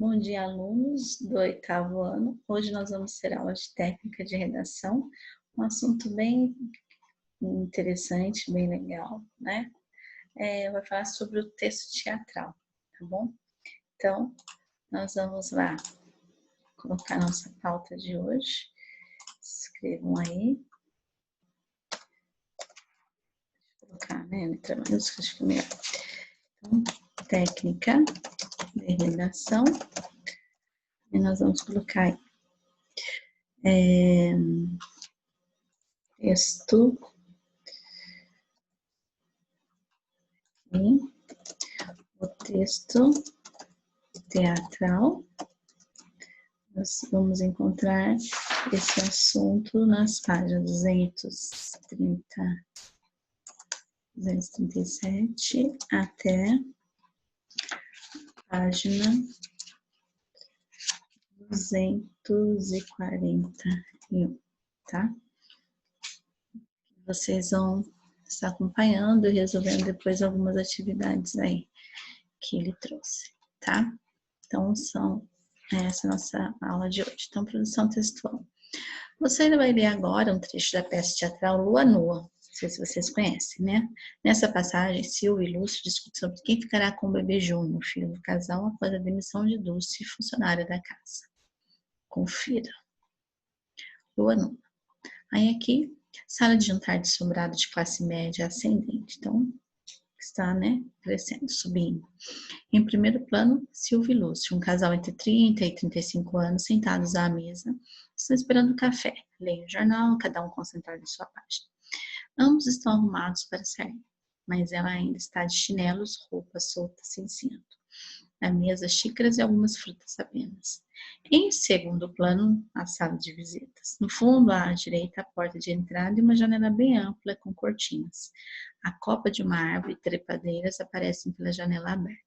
Bom dia, alunos do 8º ano. Hoje nós vamos ter aula de técnica de redação, um assunto bem interessante, bem legal, né? Vai falar sobre o texto teatral, tá bom? Então, nós vamos lá colocar nossa pauta de hoje. Escrevam aí. Vou colocar, né, letra maiúscula, acho que é melhor. Então, técnica de redação. E nós vamos colocar aí. Texto e o texto teatral. Nós vamos encontrar esse assunto nas páginas 237 até página 241, tá? Vocês vão estar acompanhando e resolvendo depois algumas atividades aí que ele trouxe, tá? Então, essa é a nossa aula de hoje. Então, produção textual. Você ainda vai ler agora um trecho da peça teatral Lua Nua. Não sei se vocês conhecem, né? Nessa passagem, Silvia e Lúcio discutem sobre quem ficará com o bebê Júnior, filho do casal, após a demissão de Dulce, funcionária da casa. Confira. Lua Nua. Aí aqui, sala de jantar de sobrado de classe média ascendente. Então, está, né, crescendo, subindo. Em primeiro plano, Silvia e Lúcio, um casal entre 30 e 35 anos, sentados à mesa, estão esperando café. Leem o jornal, cada um concentrado em sua página. Ambos estão arrumados para sair, mas ela ainda está de chinelos, roupa solta, sem cinto. Na mesa, xícaras e algumas frutas apenas. Em segundo plano, a sala de visitas. No fundo, à direita, a porta de entrada e uma janela bem ampla com cortinas. A copa de uma árvore e trepadeiras aparecem pela janela aberta.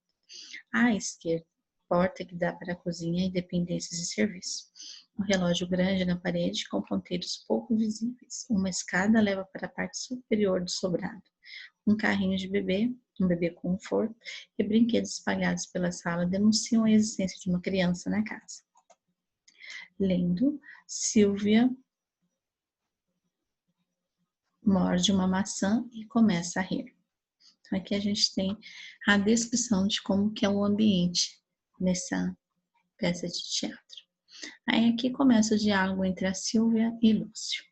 À esquerda, porta que dá para a cozinha e dependências de serviço. Um relógio grande na parede com ponteiros pouco visíveis. Uma escada leva para a parte superior do sobrado. Um carrinho de bebê, um bebê conforto e brinquedos espalhados pela sala denunciam a existência de uma criança na casa. Lendo, Silvia morde uma maçã e começa a rir. Então aqui a gente tem a descrição de como que é o ambiente nessa peça de teatro. Aí aqui começa o diálogo entre a Silvia e Lúcio.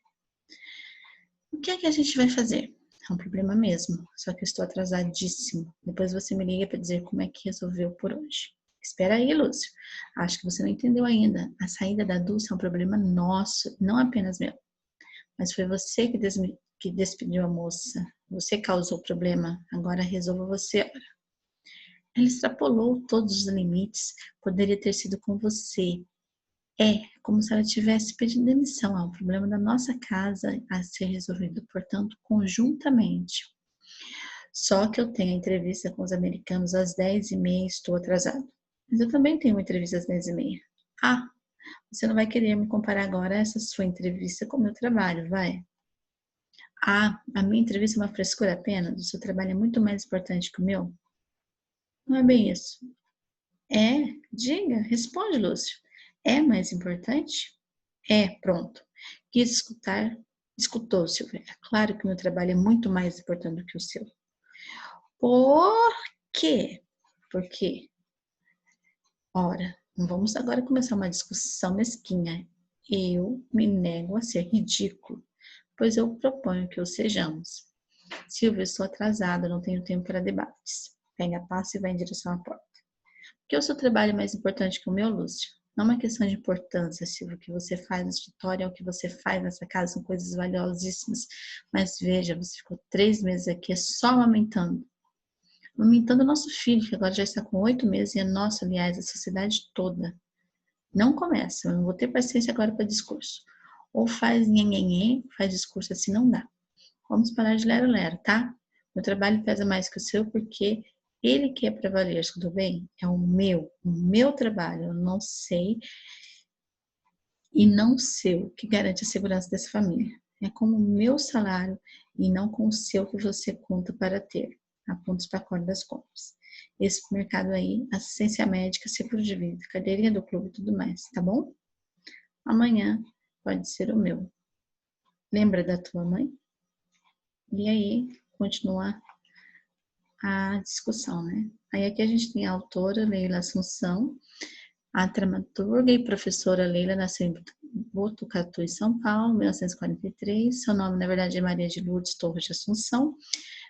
O que é que a gente vai fazer? É um problema mesmo, só que eu estou atrasadíssimo. Depois você me liga para dizer como é que resolveu por hoje. Espera aí, Lúcio. Acho que você não entendeu ainda. A saída da Dulce é um problema nosso, não apenas meu. Mas foi você que despediu a moça. Você causou o problema. Agora resolva você. Ela extrapolou todos os limites. Poderia ter sido com você. É como se ela tivesse pedido demissão. É um problema da nossa casa a ser resolvido, portanto, conjuntamente. Só que eu tenho a entrevista com os americanos às 10h30 e estou atrasado. Mas eu também tenho uma entrevista às 10h30. Ah, você não vai querer me comparar agora essa sua entrevista com o meu trabalho, vai? Ah, a minha entrevista é uma frescura apenas? O seu trabalho é muito mais importante que o meu? Não é bem isso. É? Diga, responde, Lúcio. É mais importante? É, pronto. Quis escutar, escutou, Silvia. É claro que o meu trabalho é muito mais importante do que o seu. Por quê? Por quê? Ora, não vamos agora começar uma discussão mesquinha. Eu me nego a ser ridículo, pois eu proponho que o sejamos. Silvia, estou atrasada, não tenho tempo para debates. Pega a pasta e vai em direção à porta. Por que o seu trabalho é mais importante que o meu, Lúcio? Não é uma questão de importância, Silvia. O que você faz no escritório é o que você faz nessa casa, são coisas valiosíssimas. Mas veja, você ficou 3 meses aqui só amamentando. Amamentando o nosso filho, que agora já está com 8 meses, e é nosso, aliás, a sociedade toda. Não começa, eu não vou ter paciência agora para discurso. Ou faz nhenhenhê, faz discurso assim, não dá. Vamos parar de lero-lero, tá? Meu trabalho pesa mais que o seu porque ele quer para valer, tudo bem? É o meu trabalho, eu não sei e não seu que garante a segurança dessa família. É como o meu salário e não com o seu que você conta para ter. Aponta para a corda das compras. esse mercado aí, assistência médica, seguro de vida, cadeirinha do clube e tudo mais, tá bom? Amanhã pode ser o meu. Lembra da tua mãe? E aí, continua a discussão, né? Aí aqui a gente tem a autora Leila Assunção, a dramaturga e professora Leila nasceu em Botucatu, São Paulo, 1943. Seu nome, na verdade, é Maria de Lourdes Torres de Assunção.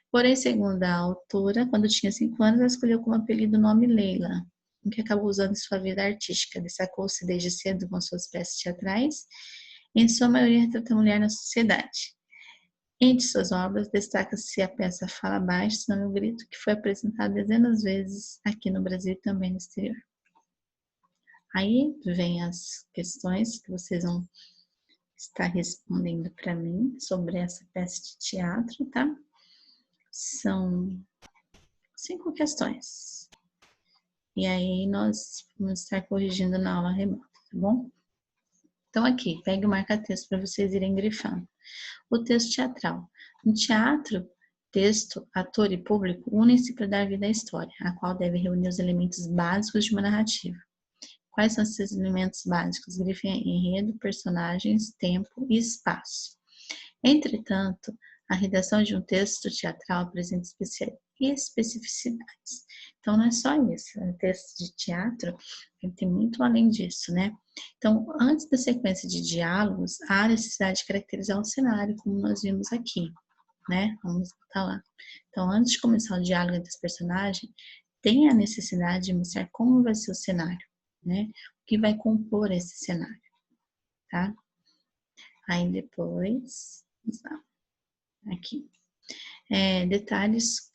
Porém, segundo a autora, quando tinha 5 anos, ela escolheu como apelido o nome Leila, o que acabou usando em sua vida artística. Destacou-se desde cedo com suas peças teatrais, em sua maioria retrata a mulher na sociedade. Entre suas obras, destaca-se a peça Fala Baixo, Senão Eu Grito, que foi apresentada dezenas de vezes aqui no Brasil e também no exterior. Aí vem as questões que vocês vão estar respondendo para mim sobre essa peça de teatro, tá? São 5 questões. E aí nós vamos estar corrigindo na aula remota, tá bom? Então aqui, pegue o marca-texto para vocês irem grifando. O texto teatral. No teatro, texto, ator e público unem-se para dar vida à história, a qual deve reunir os elementos básicos de uma narrativa. Quais são esses elementos básicos? Grifem aí: enredo, personagens, tempo e espaço. Entretanto, a redação de um texto teatral apresenta especificidades. Então, não é só isso. O texto de teatro tem muito além disso, né? Então, antes da sequência de diálogos, há necessidade de caracterizar o cenário, como nós vimos aqui, né? Vamos botar lá. Então, antes de começar o diálogo entre os personagens, tem a necessidade de mostrar como vai ser o cenário, né? O que vai compor esse cenário, tá? Aí depois, aqui, detalhes,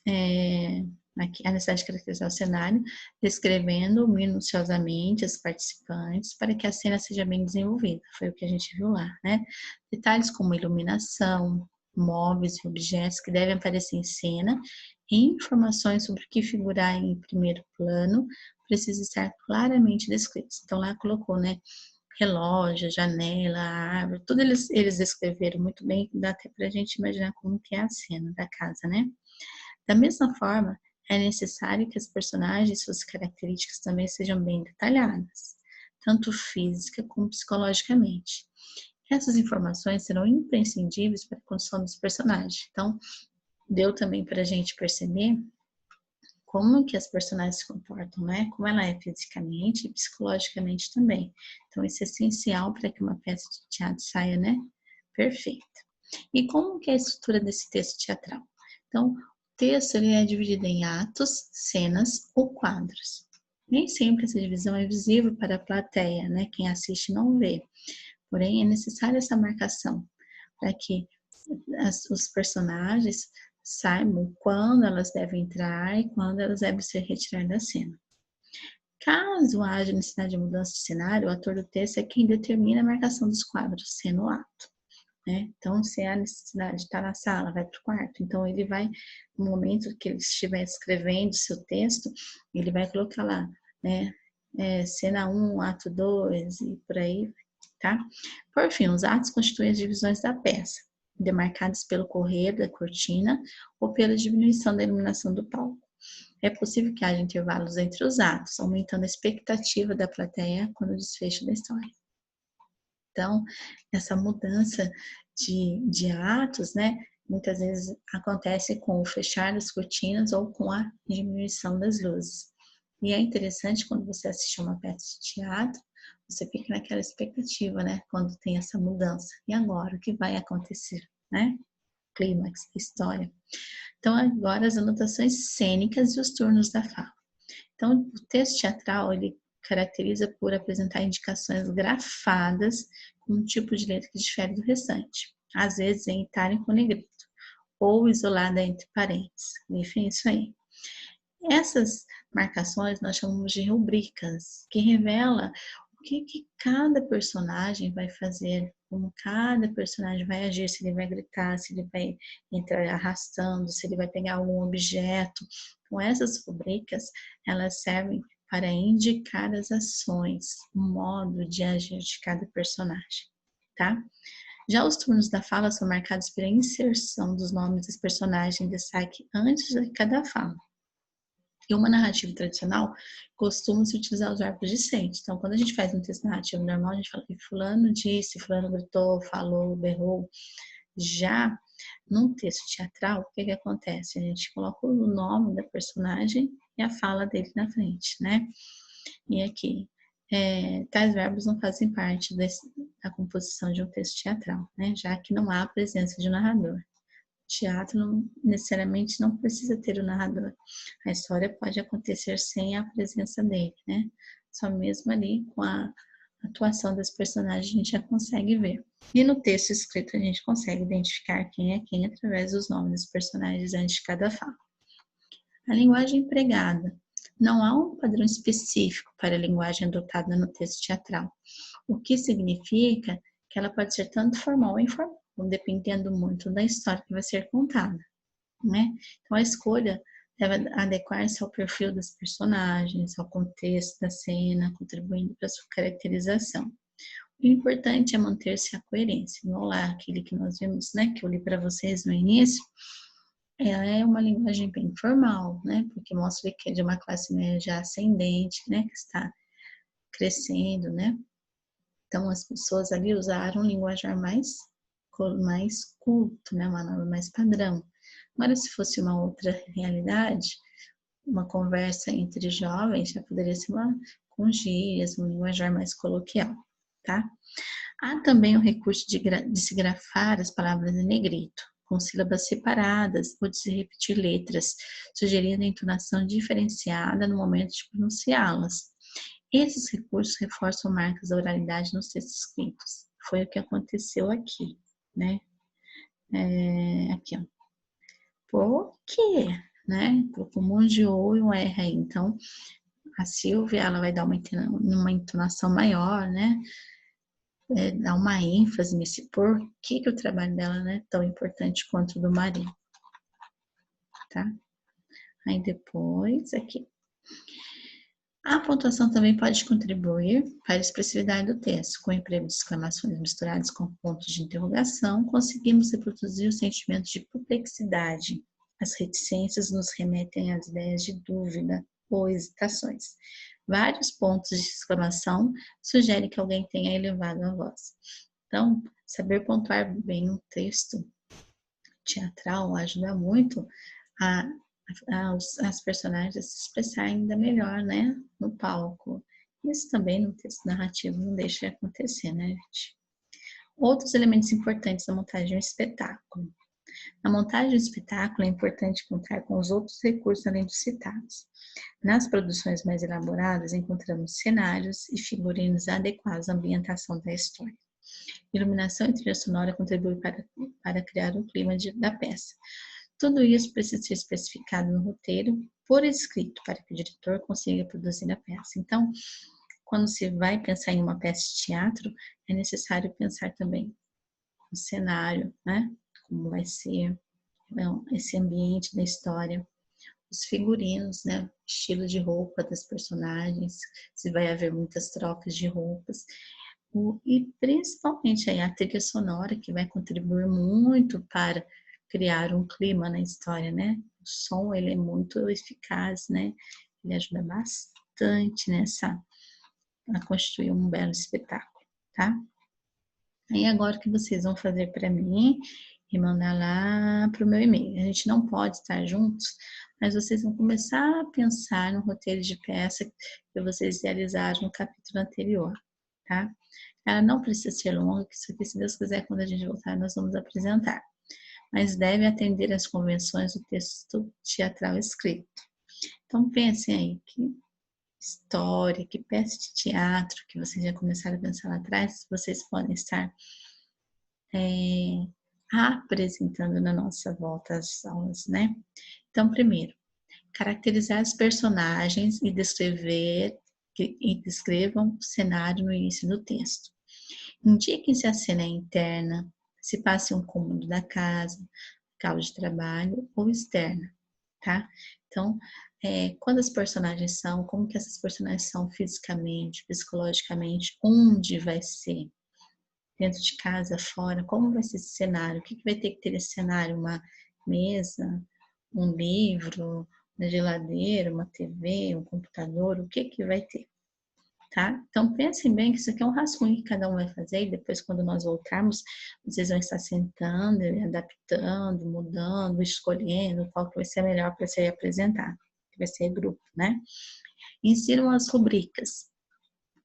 aqui, a necessidade de caracterizar o cenário, descrevendo minuciosamente os participantes para que a cena seja bem desenvolvida, foi o que a gente viu lá, né? Detalhes como iluminação, móveis e objetos que devem aparecer em cena, e informações sobre o que figurar em primeiro plano precisam estar claramente descritos. Então lá colocou, né? Relógio, janela, árvore, tudo eles descreveram muito bem, dá até para a gente imaginar como que é a cena da casa, né? Da mesma forma, é necessário que as personagens e suas características também sejam bem detalhadas, tanto física como psicologicamente. Essas informações serão imprescindíveis para a construção dos personagens. Então, deu também para a gente perceber como que as personagens se comportam, né? Como ela é fisicamente e psicologicamente também. Então, isso é essencial para que uma peça de teatro saia, né? Perfeita. E como que é a estrutura desse texto teatral? Então, o texto ele é dividido em atos, cenas ou quadros. Nem sempre essa divisão é visível para a plateia, né? Quem assiste não vê. Porém, é necessária essa marcação para que os personagens saibam quando elas devem entrar e quando elas devem ser retiradas da cena. Caso haja necessidade de mudança de cenário, o ator do texto é quem determina a marcação dos quadros, sendo o ato. Né? Então, se há necessidade de estar na sala, vai para o quarto. Então, ele vai, no momento que ele estiver escrevendo seu texto, ele vai colocar lá, né? Cena 1, ato 2 e por aí, tá? Por fim, os atos constituem as divisões da peça, demarcadas pelo correr da cortina ou pela diminuição da iluminação do palco. É possível que haja intervalos entre os atos, aumentando a expectativa da plateia quando o desfecho da história. Então, essa mudança de atos, né, muitas vezes acontece com o fechar das cortinas ou com a diminuição das luzes. E é interessante quando você assiste a uma peça de teatro, você fica naquela expectativa, né, quando tem essa mudança. E agora, o que vai acontecer, né? Clímax, história. Então, agora as anotações cênicas e os turnos da fala. Então, o texto teatral, ele caracteriza por apresentar indicações grafadas com um tipo de letra que difere do restante, às vezes em itálico ou negrito, ou isolada entre parênteses. Enfim, isso aí. Essas marcações nós chamamos de rubricas, que revela o que cada personagem vai fazer, como cada personagem vai agir, se ele vai gritar, se ele vai entrar arrastando, se ele vai pegar algum objeto. Então, essas rubricas, elas servem para indicar as ações, o modo de agir de cada personagem, tá? Já os turnos da fala são marcados pela inserção dos nomes dos personagens em destaque antes de cada fala. E uma narrativa tradicional costuma-se utilizar os verbos discentes. Então, quando a gente faz um texto narrativo normal, a gente fala que fulano disse, fulano gritou, falou, berrou. Já num texto teatral, o que acontece? A gente coloca o nome da personagem e a fala dele na frente, né? E aqui, tais verbos não fazem parte da composição de um texto teatral, né? Já que não há a presença de um narrador. Teatro não, necessariamente não precisa ter o narrador. A história pode acontecer sem a presença dele, né? Só mesmo ali com a atuação das personagens a gente já consegue ver. E no texto escrito a gente consegue identificar quem é quem através dos nomes dos personagens antes de cada fala. A linguagem empregada. Não há um padrão específico para a linguagem adotada no texto teatral, o que significa que ela pode ser tanto formal ou informal, dependendo muito da história que vai ser contada, né? Então, a escolha deve adequar-se ao perfil das personagens, ao contexto da cena, contribuindo para a sua caracterização. O importante é manter-se a coerência. Igual lá, aquele que nós vimos, né, que eu li para vocês no início, ela é uma linguagem bem formal, né, porque mostra que é de uma classe média ascendente, né, que está crescendo, né. Então, as pessoas ali usaram um linguajar mais culto, né, uma norma mais padrão. Agora, se fosse uma outra realidade, uma conversa entre jovens já poderia ser com gírias, um linguajar mais coloquial, tá? Há também o recurso de se grafar as palavras em negrito, com sílabas separadas ou de se repetir letras, sugerindo a entonação diferenciada no momento de pronunciá-las. Esses recursos reforçam marcas da oralidade nos textos escritos. Foi o que aconteceu aqui, né? Aqui, ó. Por quê? Né? Colocou um monte de O e um R aí. Então, a Silvia, ela vai dar uma entonação maior, né? Dar uma ênfase nesse por que o trabalho dela não é tão importante quanto o do marido, tá? Aí depois, aqui. A pontuação também pode contribuir para a expressividade do texto. Com o emprego de exclamações misturadas com pontos de interrogação, conseguimos reproduzir o sentimento de perplexidade. As reticências nos remetem às ideias de dúvida ou hesitações. Vários pontos de exclamação sugerem que alguém tenha elevado a voz. Então, saber pontuar bem um texto teatral ajuda muito as personagens a se expressar ainda melhor, né, no palco. Isso também no texto narrativo não deixa de acontecer, né, gente? Outros elementos importantes da montagem de um espetáculo. Na montagem de um espetáculo é importante contar com os outros recursos além dos citados. Nas produções mais elaboradas, encontramos cenários e figurinos adequados à ambientação da história. Iluminação e trilha sonora contribuem para criar o clima da peça. Tudo isso precisa ser especificado no roteiro por escrito, para que o diretor consiga produzir a peça. Então, quando se vai pensar em uma peça de teatro, é necessário pensar também no cenário, né? Como vai ser esse ambiente da história, os figurinos, né? Estilo de roupa das personagens, se vai haver muitas trocas de roupas. E principalmente aí a trilha sonora, que vai contribuir muito para criar um clima na história, né? O som, ele é muito eficaz, né? Ele ajuda bastante a constituir um belo espetáculo, tá? Aí agora o que vocês vão fazer para mim e mandar lá para o meu e-mail. A gente não pode estar juntos, mas vocês vão começar a pensar no roteiro de peça que vocês realizaram no capítulo anterior, tá? Ela não precisa ser longa, que isso aqui, se Deus quiser, quando a gente voltar, nós vamos apresentar. Mas deve atender às convenções do texto teatral escrito. Então, pensem aí, que história, que peça de teatro que vocês já começaram a pensar lá atrás, vocês podem estar apresentando na nossa volta às aulas, né? Então, primeiro, caracterizar os personagens e descrevam o cenário no início do texto. Indiquem se a cena é interna, se passa em um cômodo da casa, local de trabalho ou externa, tá? Então, quando as personagens são, como que essas personagens são fisicamente, psicologicamente, onde vai ser? Dentro de casa, fora, como vai ser esse cenário? O que vai ter que ter esse cenário? Uma mesa, um livro, Na geladeira, uma TV, um computador, o que que vai ter, tá? Então, pensem bem que isso aqui é um rascunho que cada um vai fazer e depois, quando nós voltarmos, vocês vão estar sentando, adaptando, mudando, escolhendo qual que vai ser melhor para ser apresentado, que vai ser grupo, né? Insiram as rubricas,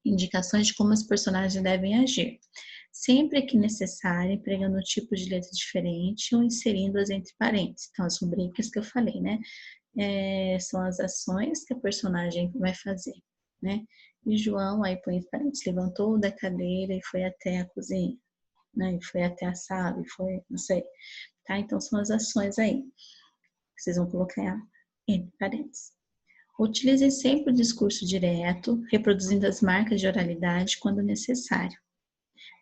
indicações de como os personagens devem agir. Sempre que necessário, empregando um tipo de letra diferente ou inserindo-as entre parênteses. Então, as rubricas que eu falei, né? São as ações que a personagem vai fazer, né? E João, aí põe entre parênteses, levantou da cadeira e foi até a cozinha, né? E foi até a sala, e foi, não sei, tá? Então, são as ações aí. Vocês vão colocar entre parênteses. Utilize sempre o discurso direto, reproduzindo as marcas de oralidade quando necessário,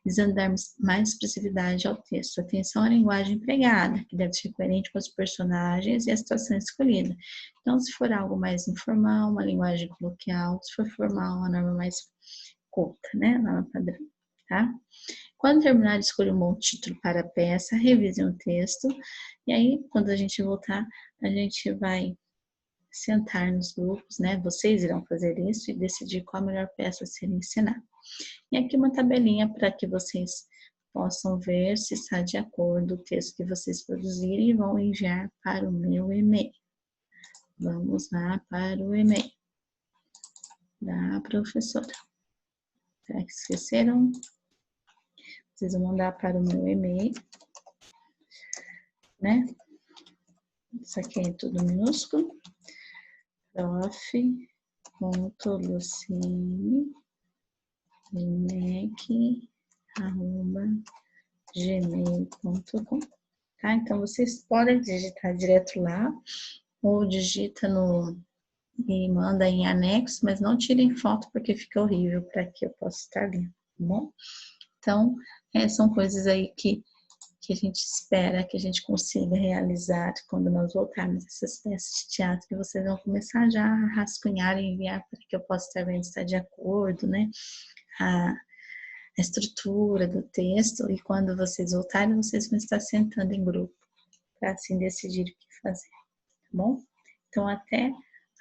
visando dar mais expressividade ao texto. Atenção à linguagem empregada, que deve ser coerente com os personagens e a situação escolhida. Então, se for algo mais informal, uma linguagem coloquial; se for formal, uma norma mais culta, né? Norma padrão, tá? Quando terminar, escolha um bom título para a peça, revise o texto, e aí, quando a gente voltar, a gente vai sentar nos grupos, né? Vocês irão fazer isso e decidir qual a melhor peça a ser ensinada. E aqui uma tabelinha para que vocês possam ver se está de acordo o texto que vocês produzirem e vão enviar para o meu e-mail. Vamos lá para o e-mail da professora. Será que esqueceram? Vocês vão mandar para o meu e-mail, né? Isso aqui é tudo minúsculo. prof.lucine.gmail.com, tá? Então, vocês podem digitar direto lá ou digita no e manda em anexo, mas não tirem foto porque fica horrível para que eu possa estar lendo, tá bom? Então, são coisas aí que a gente espera que a gente consiga realizar quando nós voltarmos essas peças de teatro, que vocês vão começar já a rascunhar e enviar para que eu possa estar vendo se está de acordo, né? A estrutura do texto, e quando vocês voltarem, vocês vão estar sentando em grupo para assim decidir o que fazer, tá bom? Então, até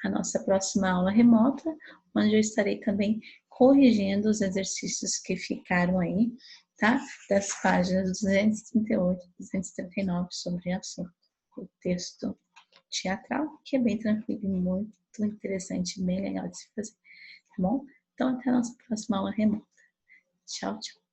a nossa próxima aula remota, onde eu estarei também corrigindo os exercícios que ficaram aí, tá? Das páginas 238 e 239 sobre assunto, o texto teatral, que é bem tranquilo, muito interessante, bem legal de se fazer, tá bom? Então, até a nossa próxima aula remota. Tchau, tchau.